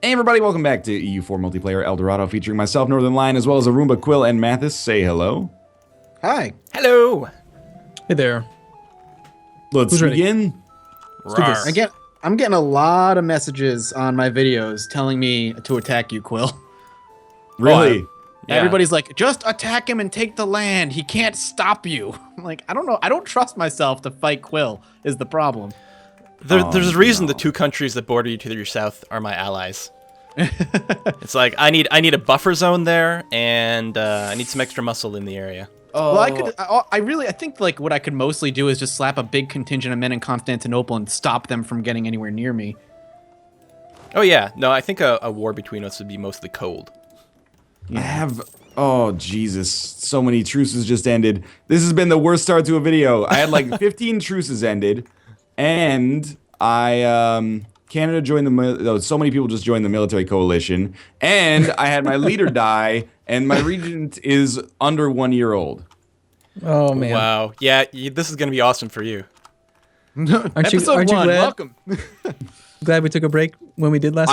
Hey everybody, welcome back to EU4 Multiplayer El Dorado, featuring myself, Northern Lion, as well as Arumba, Quill, and Mathis. Say hello. Hi. Hello. Hey there. Let's begin. Let's do this. I'm getting a lot of messages on my videos telling me to attack you, Quill. Really? Yeah. Everybody's like, just attack him and take the land. He can't stop you. I'm like, I don't know. I don't trust myself to fight Quill is the problem. There's a reason the two countries that border you to your south are my allies. It's like I need a buffer zone there, and I need some extra muscle in the area. Well, I think like what I could mostly do is just slap a big contingent of men in Constantinople and stop them from getting anywhere near me. Oh yeah, no, I think a war between us would be mostly cold. I have... Oh, Jesus. So many truces just ended. This has been the worst start to a video. I had like 15 truces ended, and Canada joined the... so many people just joined the military coalition, and I had my leader die, and my regent is under 1 year old. Oh man! Wow. Yeah, this is gonna be awesome for you. Aren't you glad? Welcome. Glad we took a break when we did last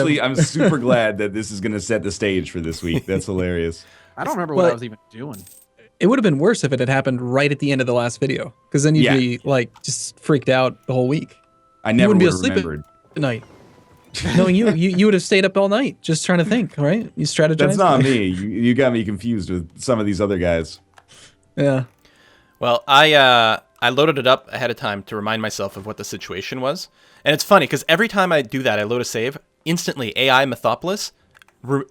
week. I'm super glad that this is gonna set the stage for this week. That's hilarious. I don't remember what I was even doing. It would have been worse if it had happened right at the end of the last video, because then you'd be like just freaked out the whole week. I never would have remembered at night. Knowing you would have stayed up all night just trying to think, right? You strategized. That's not me. You got me confused with some of these other guys. Yeah. Well, I loaded it up ahead of time to remind myself of what the situation was. And it's funny, because every time I do that, I load a save, instantly AI Mythopolis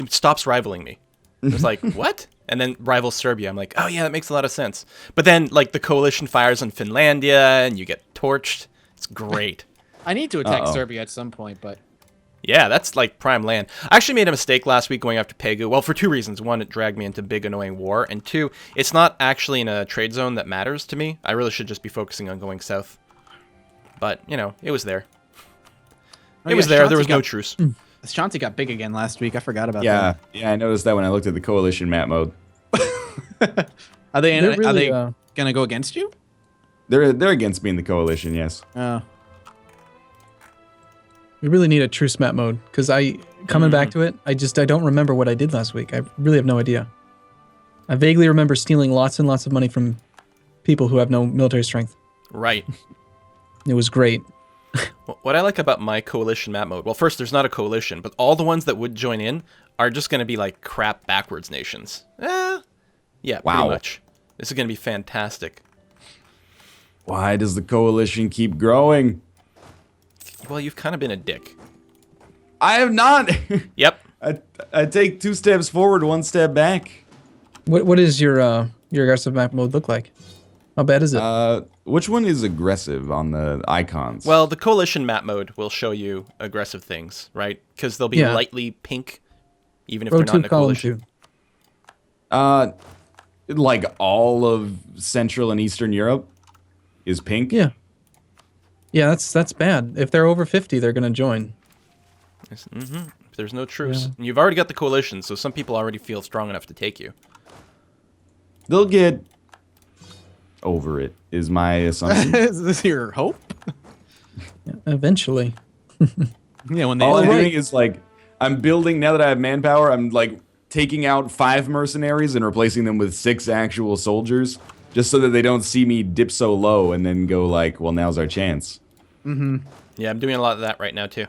stops rivaling me. It's like, what? And then rivals Serbia. I'm like, oh yeah, that makes a lot of sense. But then, like, the coalition fires on Finlandia, and you get torched. It's great. I need to attack Serbia at some point, but... Yeah, that's like prime land. I actually made a mistake last week going after Pegu. Well, for two reasons. One, it dragged me into big, annoying war. And two, it's not actually in a trade zone that matters to me. I really should just be focusing on going south. But, you know, it was there. It was there. There was no truce. Shanti got big again last week. I forgot about that. Yeah, I noticed that when I looked at the coalition map mode. Are they really, gonna go against you? They're against me in the coalition, yes. Oh. We really need a truce map mode, because coming back to it, I don't remember what I did last week. I really have no idea. I vaguely remember stealing lots and lots of money from people who have no military strength. Right. It was great. What I like about my coalition map mode, well, first, there's not a coalition, but all the ones that would join in are just going to be like crap backwards nations. Yeah, wow. Pretty much. This is going to be fantastic. Why does the coalition keep growing? Well, you've kind of been a dick. I have not. Yep. I take 2 steps forward, 1 step back. What is your aggressive map mode look like? How bad is it? Which one is aggressive on the icons? Well, the coalition map mode will show you aggressive things, right? Because they'll be lightly pink, even if they're not in a coalition. Like all of Central and Eastern Europe is pink? Yeah. Yeah, that's bad. If they're over 50, they're going to join. There's no truce. Yeah. And you've already got the coalition, so some people already feel strong enough to take you. They'll get over it, is my assumption. Is this your hope? Yeah, eventually. Yeah, when they all I'm doing is like, I'm building, now that I have manpower, I'm like taking out 5 mercenaries and replacing them with 6 actual soldiers, just so that they don't see me dip so low and then go like, well, now's our chance. Yeah, I'm doing a lot of that right now, too.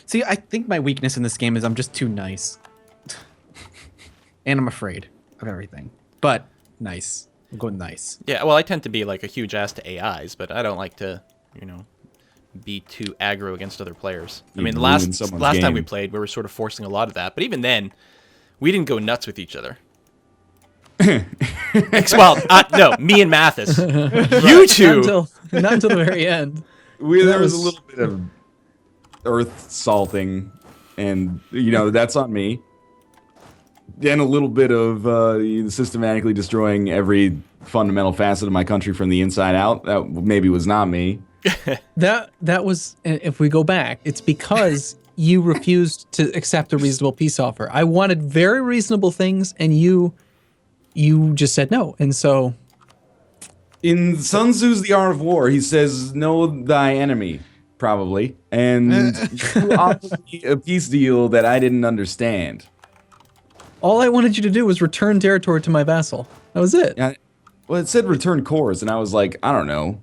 See, I think my weakness in this game is I'm just too nice. And I'm afraid of everything. But nice. I'm going nice. Yeah, well, I tend to be like a huge ass to AIs, but I don't like to, you know, be too aggro against other players. I mean, last time we played, we were sort of forcing a lot of that. But even then, we didn't go nuts with each other. Well, no, me and Mathis. You two. Not until the very end. There was a little bit of earth salting, and, you know, that's on me. And a little bit of systematically destroying every fundamental facet of my country from the inside out. That maybe was not me. That was, if we go back, it's because you refused to accept a reasonable peace offer. I wanted very reasonable things, and you just said no. And so In Sun Tzu's The Art of War, he says, "Know thy enemy," probably, and you offered me a peace deal that I didn't understand. All I wanted you to do was return territory to my vassal. That was it. Yeah, well, it said return cores, and I was like, I don't know.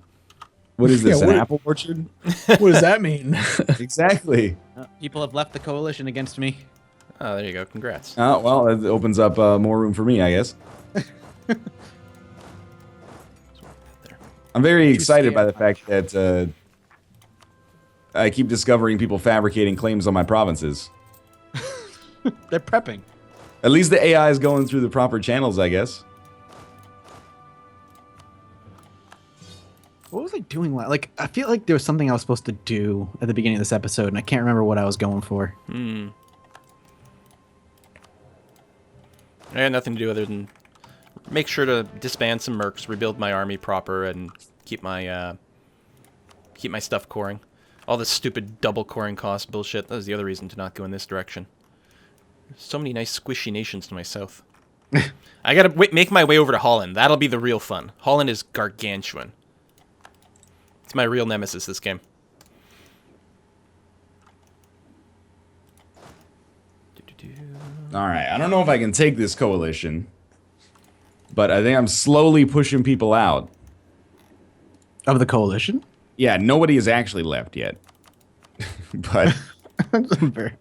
What is this, Yeah, an apple orchard? What does that mean? Exactly. People have left the coalition against me. Oh, there you go. Congrats. Oh, well, it opens up more room for me, I guess. I'm very excited by the fact that I keep discovering people fabricating claims on my provinces. They're prepping. At least the AI is going through the proper channels, I guess. What was I doing? Like, I feel like there was something I was supposed to do at the beginning of this episode, and I can't remember what I was going for. I had nothing to do other than make sure to disband some mercs, rebuild my army proper, and keep my stuff coring. All this stupid double coring cost bullshit. That was the other reason to not go in this direction. So many nice squishy nations to my south. I gotta make my way over to Holland. That'll be the real fun. Holland is gargantuan. It's my real nemesis, this game. All right, I don't know if I can take this coalition, but I think I'm slowly pushing people out. Of the coalition? Yeah, nobody has actually left yet. But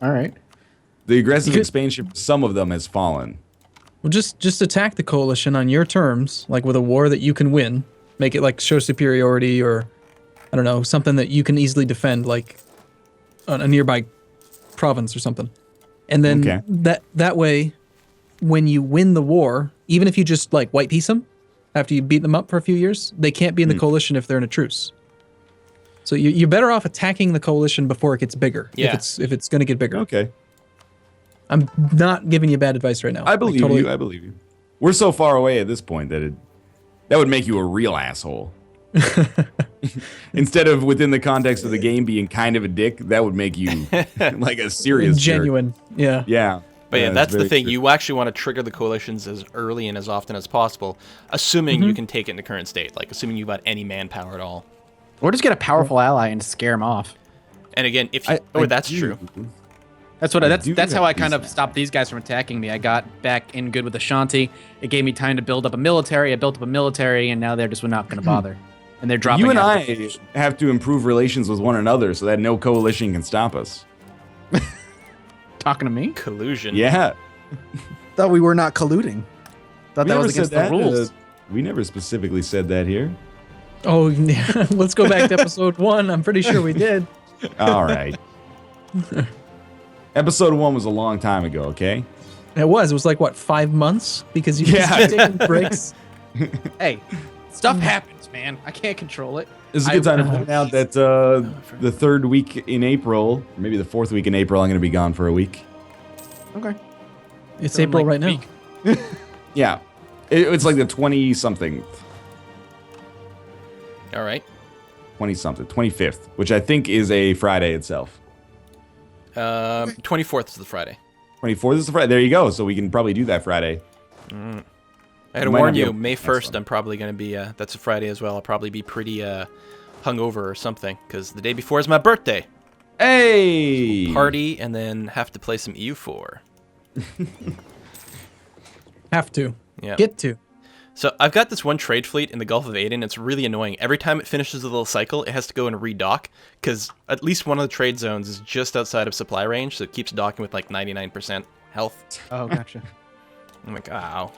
All right. the aggressive expansion for some of them has fallen. Well, just attack the coalition on your terms, like with a war that you can win. Make it like show superiority, or I don't know, something that you can easily defend, like a nearby province or something. And then that way, when you win the war, even if you just like white peace them after you beat them up for a few years, they can't be in the coalition if they're in a truce. So you're better off attacking the coalition before it gets bigger. Yeah. If it's going to get bigger. Okay. I'm not giving you bad advice right now. I believe you. I believe you. We're so far away at this point that that would make you a real asshole. Instead of within the context of the game being kind of a dick, that would make you like a serious genuine. Jerk. Yeah. But yeah, that's the thing. True. You actually want to trigger the coalitions as early and as often as possible, assuming you can take it in the current state, like assuming you've got any manpower at all. Or just get a powerful ally and scare them off. And again, if you, that's true. That's what. That's how I kind of stopped these guys from attacking me. I got back in good with Ashanti. It gave me time to build up a military. I built up a military, and now they're just not going to bother. And they're dropping. You and out I have to improve relations with one another so that no coalition can stop us. Talking to me? Collusion. Yeah. Thought we were not colluding. Thought We that never was against said the that. rules. We never specifically said that here. Oh, yeah. Let's go back to episode 1. I'm pretty sure we did. All right. Episode 1 was a long time ago, okay? It was like, what, 5 months? Because you just keep taking breaks. Hey, stuff happens, man. I can't control it. It's a good time to point out that the third week in April, or maybe the fourth week in April, I'm going to be gone for a week. Okay. It's So in, April like, right a now. week. Yeah. It's like the 20-something. All right. 20-something. 25th, which I think is a Friday itself. 24th is the Friday. 24th is the Friday. There you go. So we can probably do that Friday. I had to Might not warn be you, able- May that's 1st, fine. I'm probably going to be, that's a Friday as well. I'll probably be pretty hungover or something, because the day before is my birthday. Hey! Party, and then have to play some EU4. Have to. Yeah. Get to. So I've got this one trade fleet in the Gulf of Aden. It's really annoying. Every time it finishes a little cycle, it has to go and redock, because at least one of the trade zones is just outside of supply range, so it keeps docking with like 99% health. Oh, gotcha. I'm like, ow.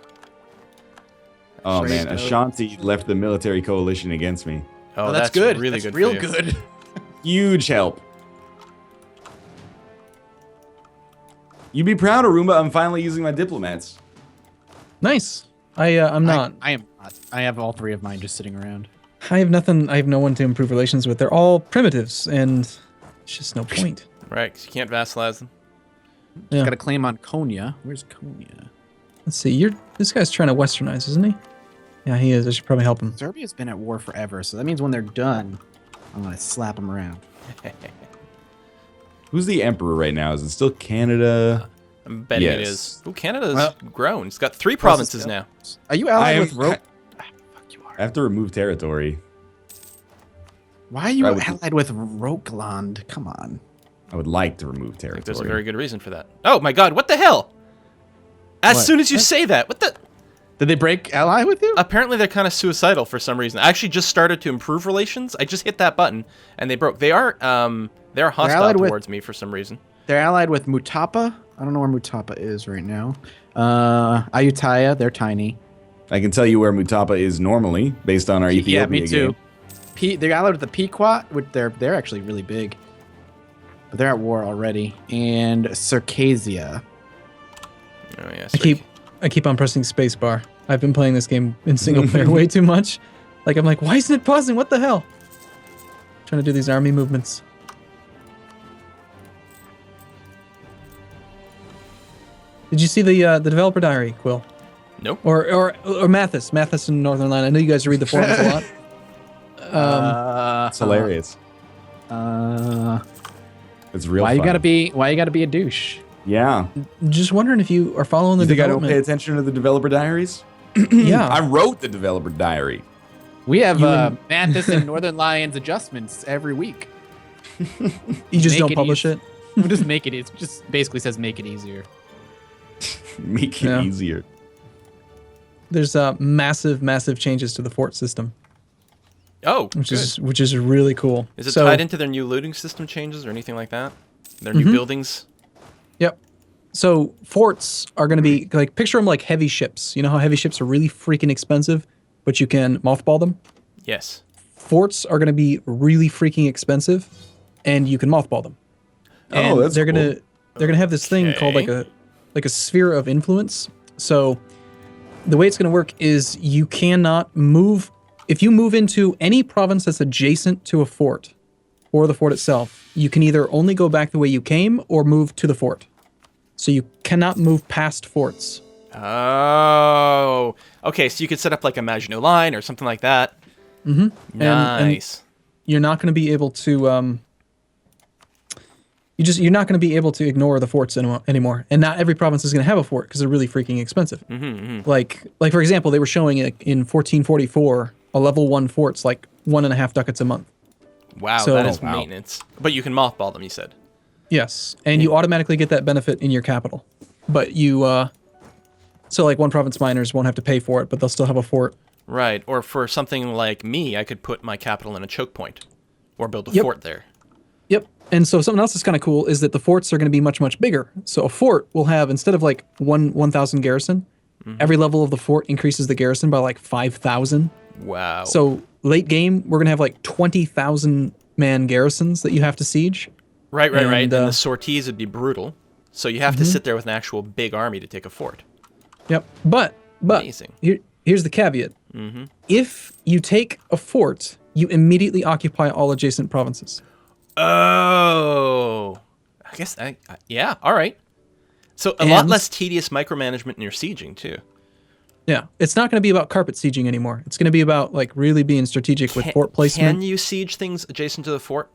Oh, Trade man. node. Ashanti left the military coalition against me. Oh, that's good. Really that's good. real for you. good. Huge help. You'd be proud, Arumba. I'm finally using my diplomats. Nice. I'm not. I am not. I have all 3 of mine just sitting around. I have nothing. I have no one to improve relations with. They're all primitives, and it's just no point. Right, 'cause you can't vassalize them. Yeah. Got a claim on Konya. Where's Konya? Let's see. This guy's trying to westernize, isn't he? Yeah, he is. I should probably help him. Serbia's been at war forever, so that means when they're done, I'm gonna slap them around. Who's the emperor right now? Is it still Canada? I'm betting it Yes. is. Ooh, Canada's Well, grown. It's got 3 provinces now. Are you allied I am- with Rope? Fuck, you I have to remove territory. Why are you I would- allied with Rokeland? Come on. I would like to remove I think territory. there's a very good reason for that. Oh my god, what the hell? As What? soon as you say that, what the... Did they break ally with you? Apparently they're kind of suicidal for some reason. I actually just started to improve relations. I just hit that button, and they broke. They're hostile allied with- towards me for some reason. They're allied with Mutapa. I don't know where Mutapa is right now. Ayutthaya, they're tiny. I can tell you where Mutapa is normally, based on our Ethiopia Yeah, me too. game. They're allied with the Pequot, which they're actually really big. But they're at war already. And Circassia. Oh yeah. I keep on pressing spacebar. I've been playing this game in single player way too much. Like I'm like, why isn't it pausing? What the hell? Trying to do these army movements. Did you see the developer diary, Quill? Nope. Or Mathis in Northern Line? I know you guys read the forums a lot. It's hilarious. It's real. Why you fun. gotta be a douche? Yeah. Just wondering if you are following the You think I don't pay development. attention to the developer diaries? Yeah. I wrote the developer diary. We have You and- Mantis and Northern Lions adjustments every week. You just Make don't it publish easy. it. We'll just make it. It just basically says make it easier. Make it Yeah. easier. There's massive changes to the fort system, Oh, which good. is really cool. Is it So- tied into their new looting system changes or anything like that? Their Mm-hmm. new buildings? Yep. So forts are going to be like, picture them like heavy ships. You know how heavy ships are really freaking expensive, but you can mothball them? Yes. Forts are going to be really freaking expensive, and you can mothball them. And that's they're cool. gonna have this thing called like a sphere of influence. So the way it's gonna work is you cannot move if you move into any province that's adjacent to a fort or the fort itself. You can either only go back the way you came or move to the fort. So you cannot move past forts. Oh. Okay, so you could set up like a Maginot Line or something like that. Mm-hmm. Nice. You're not going to be able to. You're not going to be able to ignore the forts anymore. And not every province is going to have a fort because they're really freaking expensive. Like for example, they were showing it in 1444, a level 1 fort's like 1.5 ducats a month. Wow, So- that is Wow. maintenance. But you can mothball them, you said. Yes, and you automatically get that benefit in your capital. But you, so like one province miners won't have to pay for it, but they'll still have a fort. Right. Or for something like me, I could put my capital in a choke point or build a Yep. fort there. Yep. And so something else that's kind of cool is that the forts are going to be much bigger. So a fort will have, instead of like 1,000 garrison, every level of the fort increases the garrison by like 5,000. Wow. So late game, we're going to have like 20,000 man garrisons that you have to siege. Right. and, And the sorties would be brutal. So you have to sit there with an actual big army to take a fort. Yep. But Amazing. here's the caveat. If you take a fort, you immediately occupy all adjacent provinces. Oh. I guess, yeah, all right. So a lot And- less tedious micromanagement in your sieging, too. Yeah. It's not going to be about carpet sieging anymore. It's going to be about like really being strategic with fort placement. Can you siege things adjacent to the fort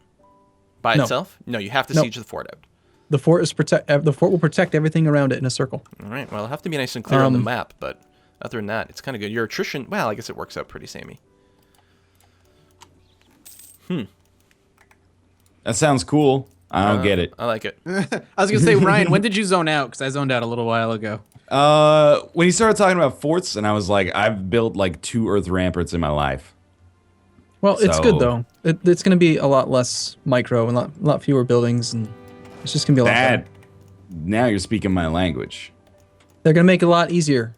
by No. itself? No, you have to No. siege the fort out. The fort will protect everything around it in a circle. All right. Well, it'll have to be nice and clear on the map, but other than that, it's kind of good. Your attrition, well, I guess it works out pretty samey. That sounds cool. I don't get it. I like it. I was gonna say, Ryan, when did you zone out? Because I zoned out a little while ago. When he started talking about forts, and I was like, I've built like 2 earth ramparts in my life. Well, it's So- good though. It's going to be a lot less micro and a lot fewer buildings, and it's just going to be a lot better. That, now you're speaking my language. They're going to make it a lot easier.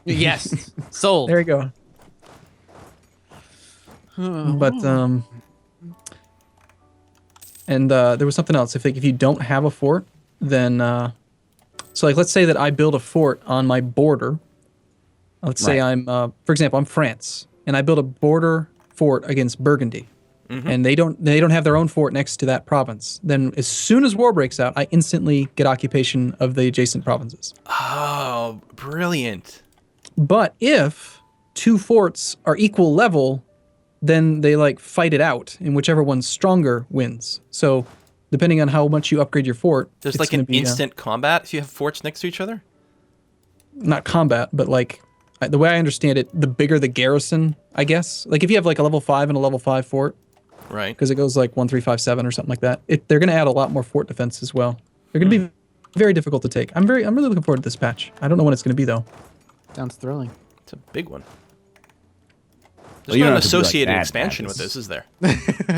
Yes, sold. There you go. But and there was something else. If you don't have a fort, then so like let's say that I build a fort on my border. Let's say Right. I'm for example I'm France and I build a border fort against Burgundy, and they don't have their own fort next to that province. Then as soon as war breaks out, I instantly get occupation of the adjacent provinces. Oh, brilliant. But if 2 forts are equal level, then they like fight it out, and whichever one's stronger wins. So, depending on how much you upgrade your fort, There's it's like gonna an be, instant combat if you have forts next to each other? not combat, but like The way I understand it, the bigger the garrison, I guess. Like if you have like a level 5 and a level 5 fort, Right. because it goes like 1, 3, 5, 7 or something like that. They're going to add a lot more fort defense as well. They're going to be very difficult to take. I'm really looking forward to this patch. I don't know when it's going to be though. Sounds thrilling. It's a big one. Well, There's you not don't an have to be, like, associated that expansion bad. with this, is there?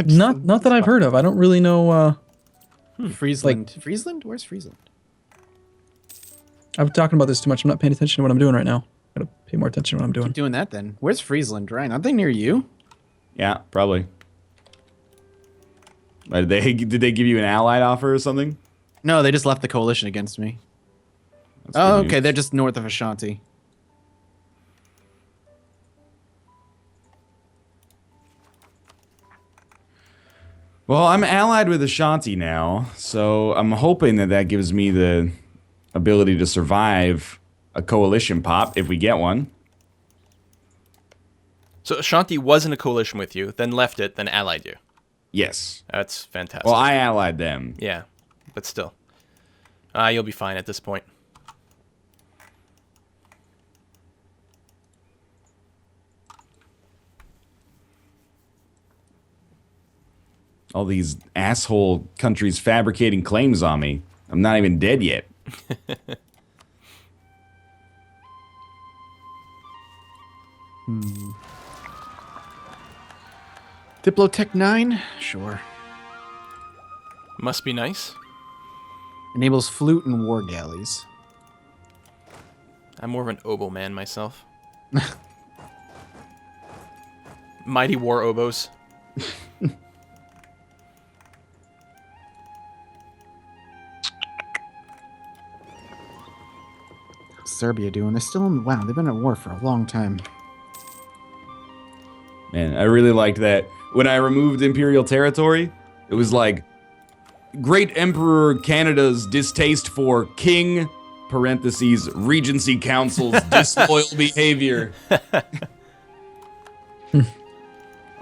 Not that I've heard of. I don't really know. Friesland. Friesland? Where's Friesland? I'm talking about this too much. I'm not paying attention to what I'm doing right now. Gotta pay more attention to what I'm doing. Keep doing that then. Where's Friesland, Ryan? Aren't they near you? Yeah, probably. Did they give you an allied offer or something? No, they just left the coalition against me. That's Oh, good okay. news. They're just north of Ashanti. Well, I'm allied with Ashanti now, so I'm hoping that gives me the ability to survive a coalition pop if we get one. So Ashanti was in a coalition with you, then left it, then allied you. Yes. That's fantastic. Well, I allied them. Yeah, but still. You'll be fine at this point. All these asshole countries fabricating claims on me. I'm not even dead yet. Diplotech 9? Sure. Must be nice. Enables flute and war galleys. I'm more of an oboe man myself. Mighty war oboes. How's Serbia doing? They're still in. Wow, they've been at war for a long time. Man, I really liked that. When I removed Imperial territory, it was like, Great Emperor Canada's distaste for King, parentheses, Regency Council's disloyal behavior.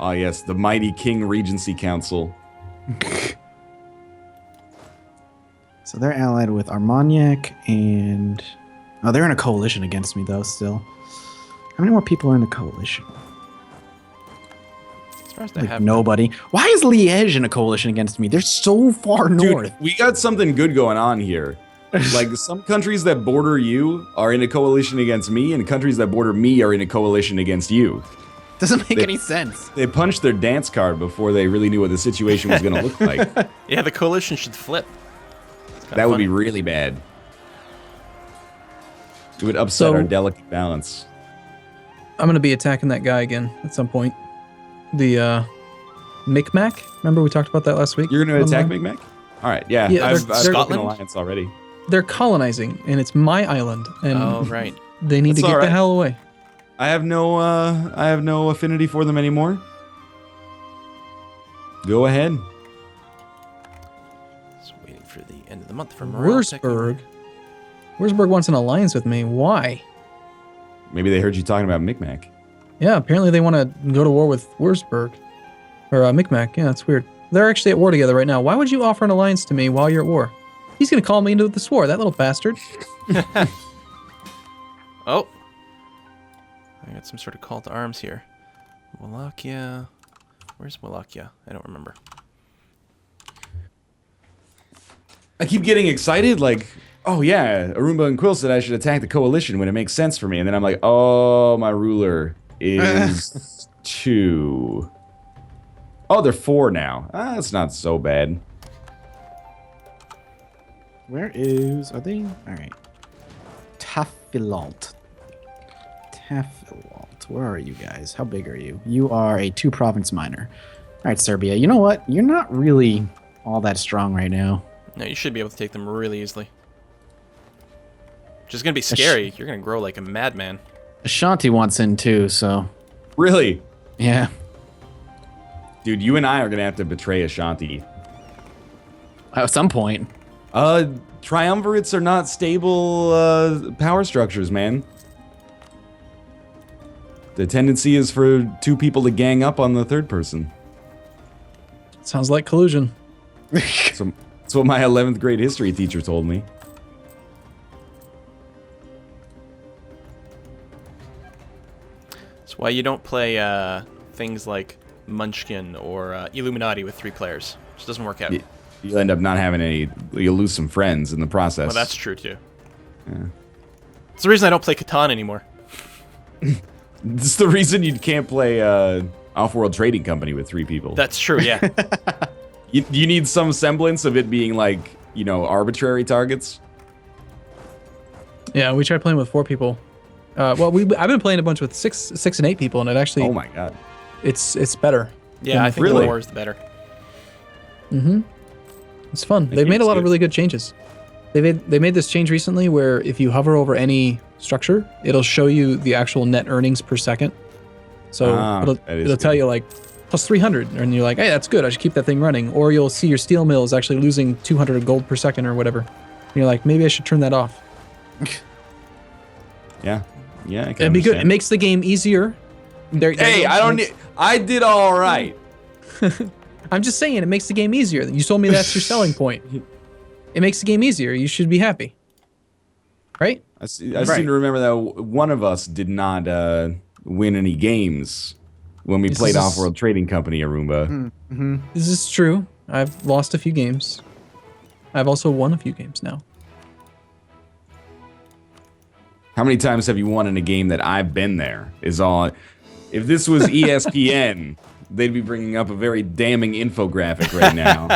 Oh yes, the mighty King Regency Council. So they're allied with Armagnac and... Oh, they're in a coalition against me, though, still. How many more people are in the coalition? As far as I Like, have nobody. Why is Liège in a coalition against me? They're so far north. Dude, we got something good going on here. Like, some countries that border you are in a coalition against me, and countries that border me are in a coalition against you. Doesn't make any sense. They punched their dance card before they really knew what the situation was going to look like. Yeah, the coalition should flip. That would be funny. really bad. It would upset So- our delicate balance. I'm gonna be attacking that guy again at some point. The Micmac. Remember we talked about that last week? You're going to attack Online? Micmac? All right, yeah. Yeah, I've they're- broken Scotland? alliance already. They're colonizing, and it's my island, and Oh, right. they need That's to get all the right. hell away. I have no affinity for them anymore. Go ahead. Just waiting for the end of the month for morale checking. Wurzburg wants an alliance with me. Why? Maybe they heard you talking about Micmac. Yeah, apparently they want to go to war with Wurzburg. Or Micmac. Yeah, that's weird. They're actually at war together right now. Why would you offer an alliance to me while you're at war? He's going to call me into this war, that little bastard. Oh. I got some sort of call to arms here. Wallachia. Where's Wallachia? I don't remember. I keep getting excited, like, oh yeah, Arumba and Quill said I should attack the coalition when it makes sense for me. And then I'm like, oh, my ruler is 2. Oh, they're 4 now. Ah, that's not so bad. Where is... Are they... Alright. Tafilalt. Tafilalt. Where are you guys? How big are you? You are a 2-province minor. Alright, Serbia. You know what? You're not really all that strong right now. No, you should be able to take them really easily. Which is going to be scary. You're going to grow like a madman. Ashanti wants in too, so... Really? Yeah. Dude, you and I are going to have to betray Ashanti. At some point. Triumvirates are not stable power structures, man. The tendency is for 2 people to gang up on the third person. Sounds like collusion. So that's what my 11th grade history teacher told me. why you don't play things like Munchkin or Illuminati with 3 players. It just doesn't work out. You'll end up not having any. You'll lose some friends in the process. Well, that's true too. Yeah. It's the reason I don't play Catan anymore. This is the reason you can't play Off-World Trading Company with 3 people. That's true, yeah. You need some semblance of it being like, arbitrary targets. Yeah, we tried playing with 4 people. Well, I've been playing a bunch with 6 and 8 people, and it actually. Oh my god. It's better. Yeah, I think really? the more is the better. Mm-hmm. It's fun. They've made a lot of really good changes. They made this change recently where if you hover over any structure, it'll show you the actual net earnings per second. So it'll tell you like plus 300, and you're like, hey, that's good. I should keep that thing running. Or you'll see your steel mill is actually losing 200 gold per second or whatever. And you're like, maybe I should turn that off. Yeah, I can It'd be good. It understand. makes the game easier. Hey, I did all right. I'm just saying, it makes the game easier. You told me that's your selling point. It makes the game easier. You should be happy. Right? I seem to remember that one of us did not win any games when we played Off-World Trading Company, Arumba. This is true. I've lost a few games. I've also won a few games now. How many times have you won in a game that I've been there? Is all. If this was ESPN, they'd be bringing up a very damning infographic right now.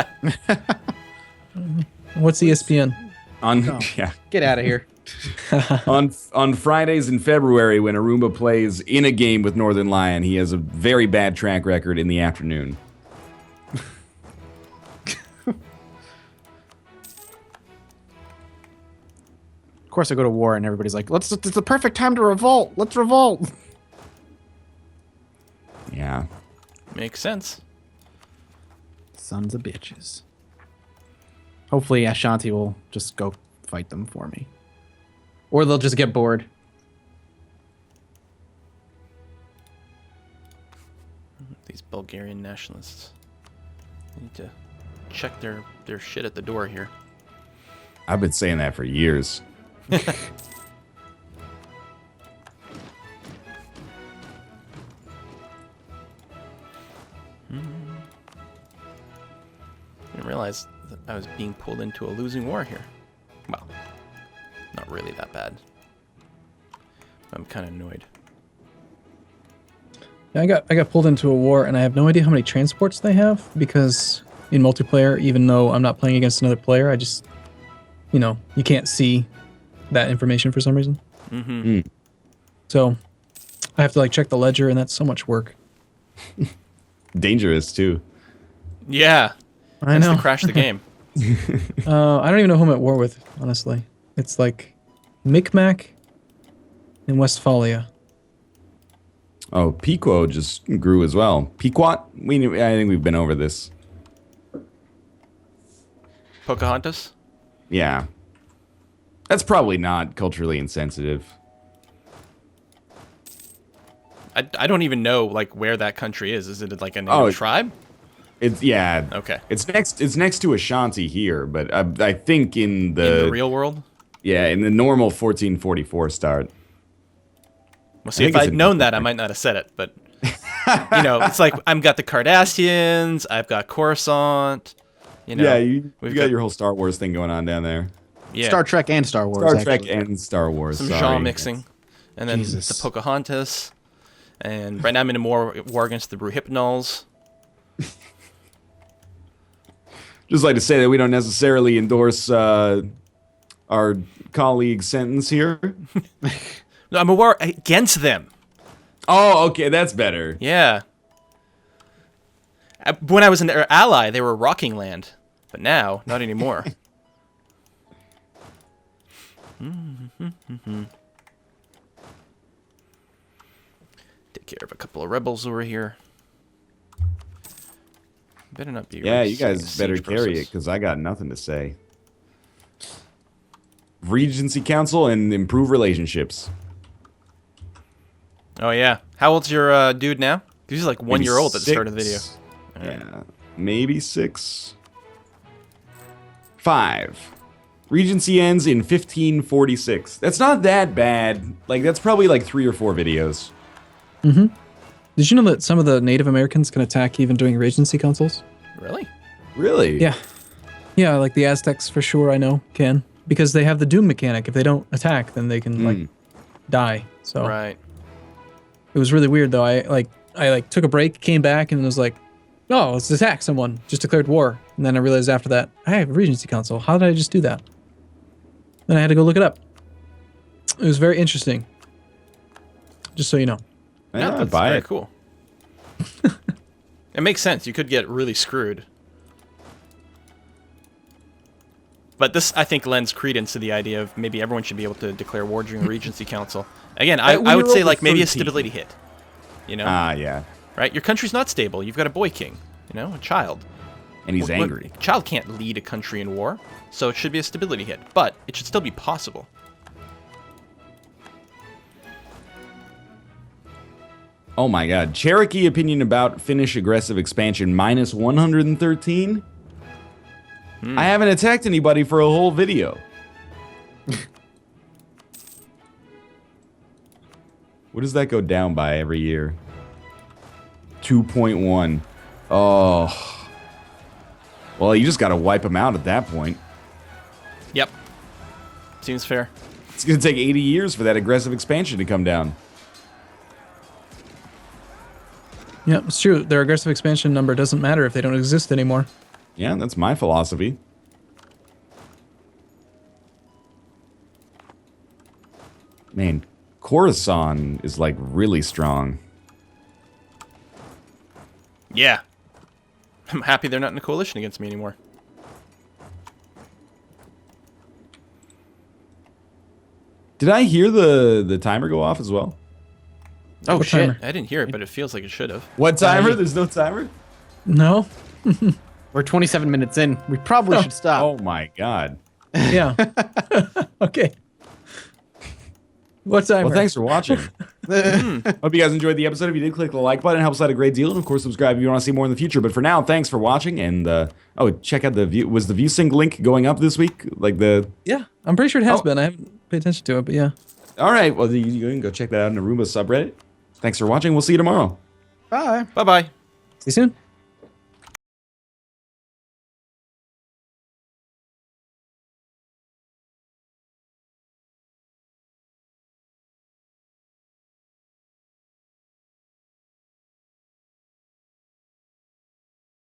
What's ESPN? Get out of here. On Fridays in February, when Arumba plays in a game with Northern Lion, he has a very bad track record in the afternoon. Of course, I go to war and everybody's like, it's the perfect time to revolt. Let's revolt. Yeah. Makes sense. Sons of bitches. Hopefully Ashanti will just go fight them for me. Or they'll just get bored. These Bulgarian nationalists need to check their shit at the door here. I've been saying that for years. I didn't realize that I was being pulled into a losing war here. Well, not really that bad. I'm kind of annoyed. I got pulled into a war, and I have no idea how many transports they have, because in multiplayer, even though I'm not playing against another player, I just, you can't see that information for some reason. Mm-hmm. So I have to check the ledger, and that's so much work. Dangerous too. Yeah. I know. To crash the game. I don't even know who I'm at war with, honestly. It's like Micmac and Westphalia. Oh, Pequot just grew as well. Pequot? I think we've been over this. Pocahontas? Yeah. That's probably not culturally insensitive. I don't even know where that country is. Is it like a native tribe? Yeah. Okay. It's next to Ashanti here, but I think in the real world? Yeah, in the normal 1444 start. Well, see, if I'd known that, I might not have said it, but it's like I've got the Cardassians, I've got Coruscant. Yeah, we've got your whole Star Wars thing going on down there. Yeah. Star Trek and Star Wars. Star Trek and Star Wars. Some genre mixing, and then the Pocahontas, and right now I'm in a war against the Bruhypnols. Just like to say that we don't necessarily endorse our colleague's sentence here. No, I'm a war against them. Oh, okay, that's better. Yeah. When I was an ally, they were rocking land, but now, not anymore. Take care of a couple of rebels over here. Better not be. Yeah, you guys better carry it, because I got nothing to say. Regency Council and improve relationships. Oh, yeah. How old's your dude now? He's like 1 year old at the start of the video. Yeah, maybe 6. 5. Regency ends in 1546. That's not that bad. That's probably 3 or 4 videos. Did you know that some of the Native Americans can attack even during Regency councils? Really? Really? Yeah. Yeah, like the Aztecs for sure, I know, can. Because they have the doom mechanic. If they don't attack, then they can, like, die. So Right. it was really weird, though. I took a break, came back, and was like, oh, let's attack someone. Just declared war. And then I realized after that, I have a Regency Council. How did I just do that? Then I had to go look it up. It was very interesting. Just so you know. Yeah, Yeah, that's buy very it. cool. It makes sense. You could get really screwed. But this, I think, lends credence to the idea of maybe everyone should be able to declare war during a Regency Council. Again, I When would you're say over like maybe a 13. stability hit. You know, Yeah. right? Your country's not stable. You've got a boy king. You know, a child. And he's angry. A child can't lead a country in war, so it should be a stability hit. But it should still be possible. Oh my god. Cherokee opinion about Finnish aggressive expansion minus 113? I haven't attacked anybody for a whole video. What does that go down by every year? 2.1. Oh. Well, you just gotta wipe them out at that point. Yep. Seems fair. It's gonna take 80 years for that aggressive expansion to come down. Yeah, it's true. Their aggressive expansion number doesn't matter if they don't exist anymore. Yeah, that's my philosophy. Man, Coruscant is like really strong. Yeah. I'm happy they're not in a coalition against me anymore. Did I hear the timer go off as well? Oh, What shit. timer? I didn't hear it, but it feels like it should have. What timer? There's no timer? No? We're 27 minutes in. We probably should stop. Oh my god. Yeah. Okay. What time? Well, thanks for watching. Hope you guys enjoyed the episode. If you did, click the like button. It helps out a great deal. And of course, subscribe if you want to see more in the future. But for now, thanks for watching. And oh, check out the view. Was the ViewSync link going up this week? Like the. Yeah, I'm pretty sure it has Oh. been. I haven't paid attention to it, but yeah. All right. Well, you can go check that out in the Aruba subreddit. Thanks for watching. We'll see you tomorrow. Bye. Bye-bye. See you soon.